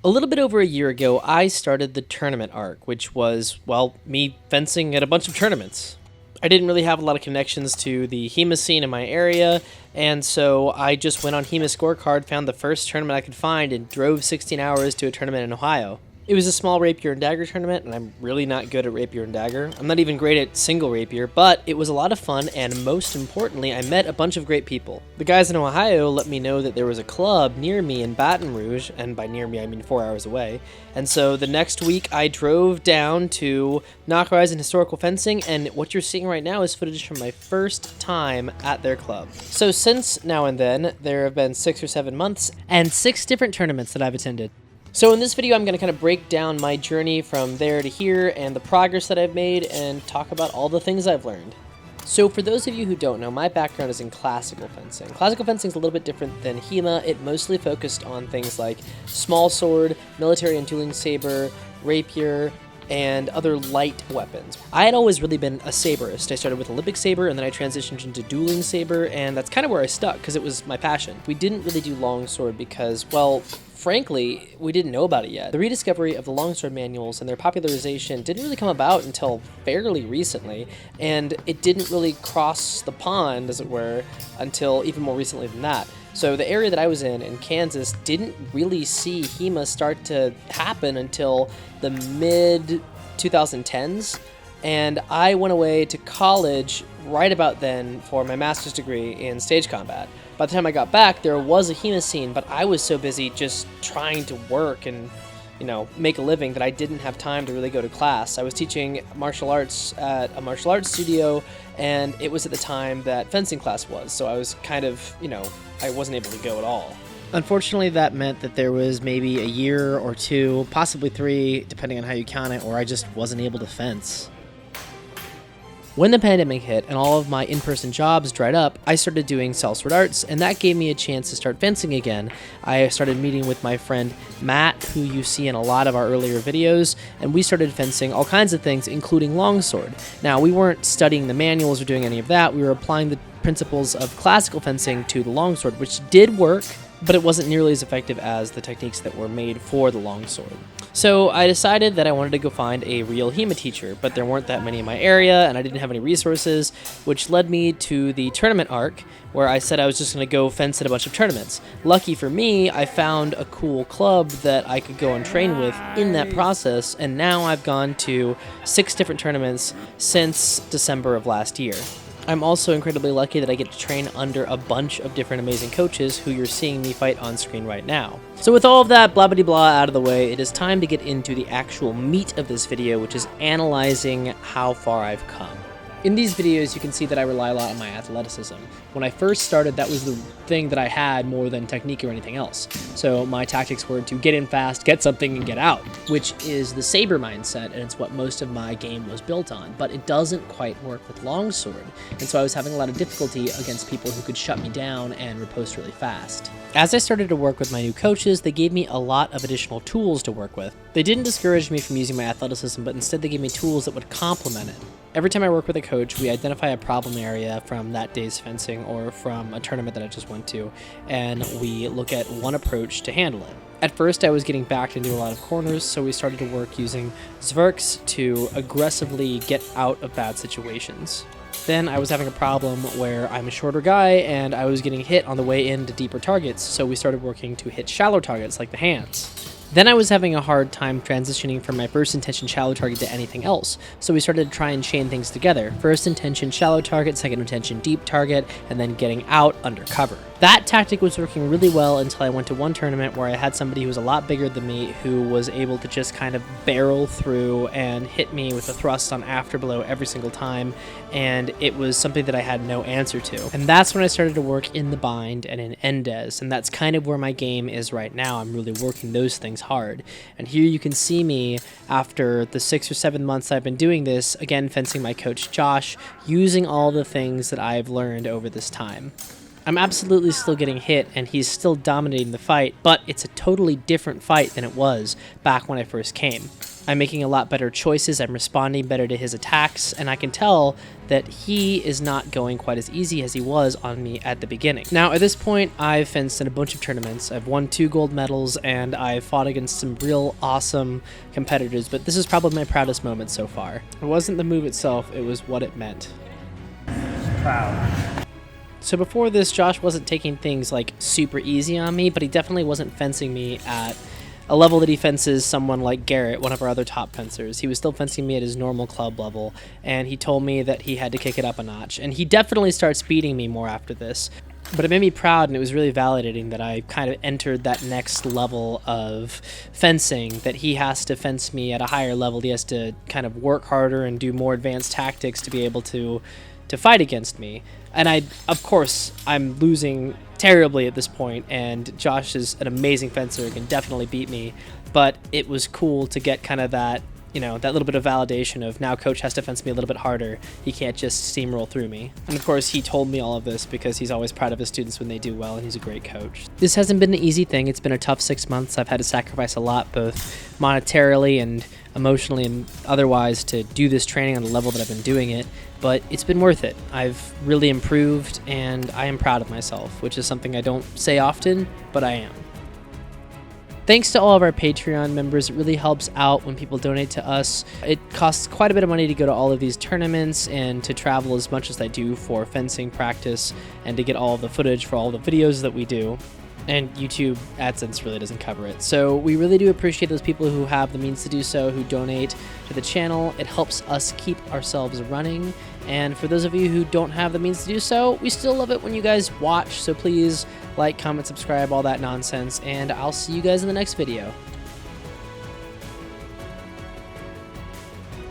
A little bit over a year ago, I started the tournament arc, which was, well, me fencing at a bunch of tournaments. I didn't really have a lot of connections to the Hema scene in my area, and so I just went on Hema scorecard, found the first tournament I could find, and drove 16 hours to a tournament in Ohio. It was a small rapier and dagger tournament, and I'm really not good at rapier and dagger. I'm not even great at single rapier, but it was a lot of fun, and most importantly, I met a bunch of great people. The guys in Ohio let me know that there was a club near me in Baton Rouge, and by near me I mean 4 hours away, and so the next week I drove down to Knock Rise and Historical Fencing, and what you're seeing right now is footage from my first time at their club. So since now and then, there have been 6 or 7 months, and 6 different tournaments that I've attended. So in this video, I'm going to kind of break down my journey from there to here and the progress that I've made and talk about all the things I've learned. So for those of you who don't know, my background is in classical fencing. Classical fencing is a little bit different than Hema. It mostly focused on things like small sword, military and dueling saber, rapier, and other light weapons. I had always really been a saberist. I started with Olympic saber and then I transitioned into dueling saber, and that's kind of where I stuck because it was my passion. We didn't really do longsword because, well, frankly, we didn't know about it yet. The rediscovery of the longsword manuals and their popularization didn't really come about until fairly recently, and it didn't really cross the pond, as it were, until even more recently than that. So the area that I was in Kansas, didn't really see Hema start to happen until the mid 2010s, and I went away to college right about then for my master's degree in stage combat. By the time I got back, there was a Hema scene, but I was so busy just trying to work and, make a living that I didn't have time to really go to class. I was teaching martial arts at a martial arts studio, and it was at the time that fencing class was, so I was kind of, I wasn't able to go at all. Unfortunately, that meant that there was maybe a year or 2, possibly 3, depending on how you count it, or I just wasn't able to fence. When the pandemic hit and all of my in-person jobs dried up, I started doing sellsword arts, and that gave me a chance to start fencing again. I started meeting with my friend Matt, who you see in a lot of our earlier videos, and we started fencing all kinds of things, including longsword. Now, we weren't studying the manuals or doing any of that. We were applying the principles of classical fencing to the longsword, which did work, but it wasn't nearly as effective as the techniques that were made for the longsword. So I decided that I wanted to go find a real Hema teacher, but there weren't that many in my area, and I didn't have any resources, which led me to the tournament arc, where I said I was just going to go fence at a bunch of tournaments. Lucky for me, I found a cool club that I could go and train with in that process, and now I've gone to 6 different tournaments since December of last year. I'm also incredibly lucky that I get to train under a bunch of different amazing coaches who you're seeing me fight on screen right now. So with all of that blah-blah-blah out of the way, it is time to get into the actual meat of this video, which is analyzing how far I've come. In these videos, you can see that I rely a lot on my athleticism. When I first started, that was the thing that I had more than technique or anything else. So my tactics were to get in fast, get something, and get out, which is the saber mindset, and it's what most of my game was built on. But it doesn't quite work with longsword, and so I was having a lot of difficulty against people who could shut me down and riposte really fast. As I started to work with my new coaches, they gave me a lot of additional tools to work with. They didn't discourage me from using my athleticism, but instead they gave me tools that would complement it. Every time I work with a coach, we identify a problem area from that day's fencing or from a tournament that I just went to, and we look at one approach to handle it. At first, I was getting backed into a lot of corners, so we started to work using zverks to aggressively get out of bad situations. Then I was having a problem where I'm a shorter guy and I was getting hit on the way into deeper targets, so we started working to hit shallow targets like the hands. Then I was having a hard time transitioning from my first intention shallow target to anything else, so we started to try and chain things together. First intention shallow target, second intention deep target, and then getting out under cover. That tactic was working really well until I went to one tournament where I had somebody who was a lot bigger than me who was able to just kind of barrel through and hit me with a thrust on afterblow every single time, and it was something that I had no answer to. And that's when I started to work in the bind and in Endez, and that's kind of where my game is right now. I'm really working those things hard. And here you can see me after the 6 or 7 months I've been doing this, again fencing my coach Josh, using all the things that I've learned over this time. I'm absolutely still getting hit, and he's still dominating the fight, but it's a totally different fight than it was back when I first came. I'm making a lot better choices, I'm responding better to his attacks, and I can tell that he is not going quite as easy as he was on me at the beginning. Now, at this point, I've fenced in a bunch of tournaments, I've won 2 gold medals, and I've fought against some real awesome competitors, but this is probably my proudest moment so far. It wasn't the move itself, it was what it meant. Proud. So before this, Josh wasn't taking things like super easy on me, but he definitely wasn't fencing me at a level that he fences someone like Garrett, one of our other top fencers. He was still fencing me at his normal club level, and he told me that he had to kick it up a notch. And he definitely starts beating me more after this. But it made me proud, and it was really validating that I kind of entered that next level of fencing, that he has to fence me at a higher level. He has to kind of work harder and do more advanced tactics to be able to fight against me. And of course, I'm losing terribly at this point, and Josh is an amazing fencer and can definitely beat me, but it was cool to get kind of that, that little bit of validation of now coach has to fence me a little bit harder. He can't just steamroll through me. And of course, he told me all of this because he's always proud of his students when they do well, and he's a great coach. This hasn't been an easy thing. It's been a tough 6 months. I've had to sacrifice a lot, both monetarily and emotionally and otherwise, to do this training on the level that I've been doing it, but it's been worth it. I've really improved, and I am proud of myself, which is something I don't say often, but I am. Thanks to all of our Patreon members. It really helps out when people donate to us. It costs quite a bit of money to go to all of these tournaments and to travel as much as I do for fencing practice and to get all of the footage for all the videos that we do. And YouTube AdSense really doesn't cover it. So we really do appreciate those people who have the means to do so, who donate to the channel. It helps us keep ourselves running. And for those of you who don't have the means to do so, we still love it when you guys watch. So please like, comment, subscribe, all that nonsense. And I'll see you guys in the next video.